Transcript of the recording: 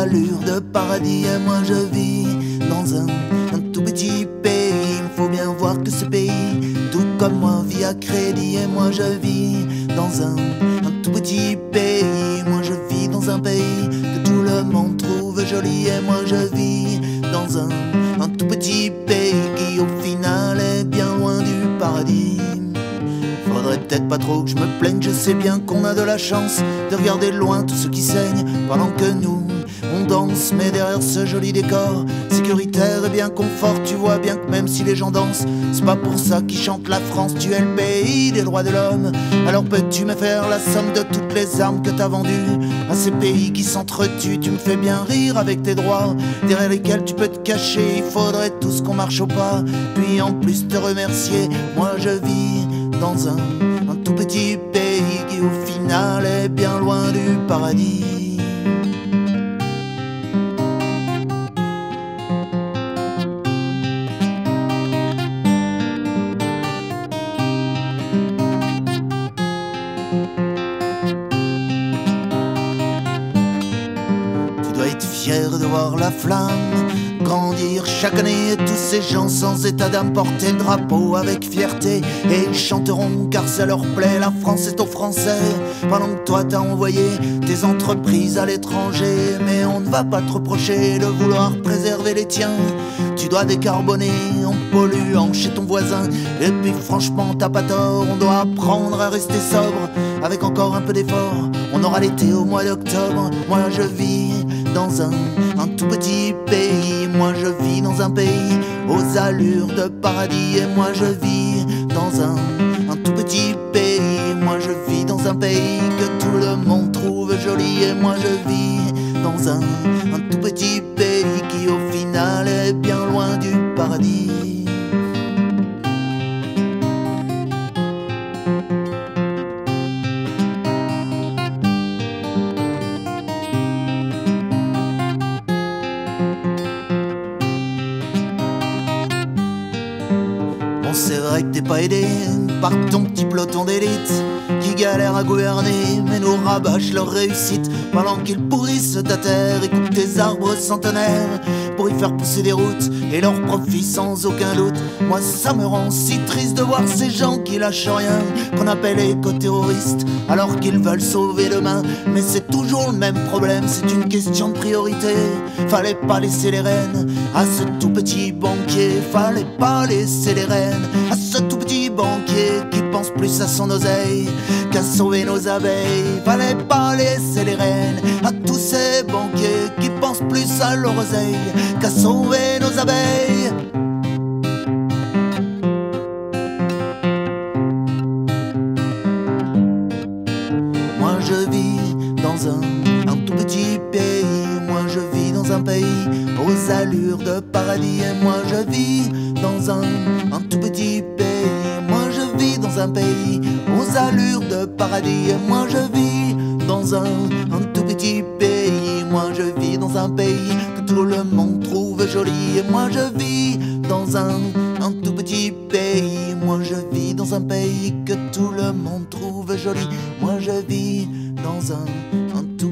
allures de paradis. Et moi je vis dans un tout petit pays. Il faut bien voir que ce pays, tout comme moi, vit à crédit. Et moi je vis dans un tout petit pays. Moi je vis dans un pays que tout le monde trouve joli. Et moi je vis dans un tout petit pays qui au final est bien loin du paradis. Faudrait peut-être pas trop que je me plaigne, je sais bien qu'on a de la chance de regarder de loin tout ce qui saigne pendant que nous on danse. Mais derrière ce joli décor sécuritaire et bien confort, tu vois bien que même si les gens dansent, c'est pas pour ça qu'ils chantent la France. Tu es le pays des droits de l'homme, alors peux-tu me faire la somme de toutes les armes que t'as vendues à ces pays qui s'entretuent? Tu me fais bien rire avec tes droits derrière lesquels tu peux te cacher. Il faudrait tous qu'on marche au pas, puis en plus te remercier. Moi je vis dans un tout petit pays qui au final est bien loin du paradis. Tu dois être fier de voir la flamme grandir chaque année, et tous ces gens sans état d'âme porter le drapeau avec fierté. Et ils chanteront car ça leur plaît, la France est aux Français, pendant que toi t'as envoyé tes entreprises à l'étranger. Mais on ne va pas te reprocher de vouloir préserver les tiens. Tu dois décarboner en polluant chez ton voisin. Et puis franchement t'as pas tort, on doit apprendre à rester sobre. Avec encore un peu d'effort, on aura l'été au mois d'octobre. Moi je vis dans un tout petit pays. Moi je vis dans un pays aux allures de paradis. Et moi je vis dans un tout petit pays. Moi je vis dans un pays que tout le monde trouve joli. Et moi je vis dans un tout petit pays qui au final est bien loin du paradis. Bon, c'est vrai que t'es pas aidé par ton petit peloton d'élite qui galère à gouverner mais nous rabâche leur réussite pendant qu'ils pourrissent ta terre et coupent tes arbres centenaires pour y faire pousser des routes et leur profit sans aucun doute. Moi ça me rend si triste de voir ces gens qui lâchent rien, qu'on appelle éco-terroristes alors qu'ils veulent sauver demain. Mais c'est toujours le même problème, c'est une question de priorité. Fallait pas laisser les rênes à ce tout petit banquier. Fallait pas laisser les rênes à ce tout petit banquier qui pense plus à son oseille qu'à sauver nos abeilles. Fallait pas laisser les rênes à tous ces banquiers qui pensent plus à leur oseille qu'à sauver nos abeilles. Moi je vis dans un tout petit pays. Moi je vis dans un pays aux allures de paradis. Et moi je vis dans un tout petit pays. Moi je vis dans un pays aux allures de paradis. Et moi je vis dans un tout petit pays. Moi je vis dans un pays que tout le monde trouve joli. Et moi je vis dans un tout petit pays. Moi je vis dans un pays que tout le monde trouve joli. Moi je vis dans un tout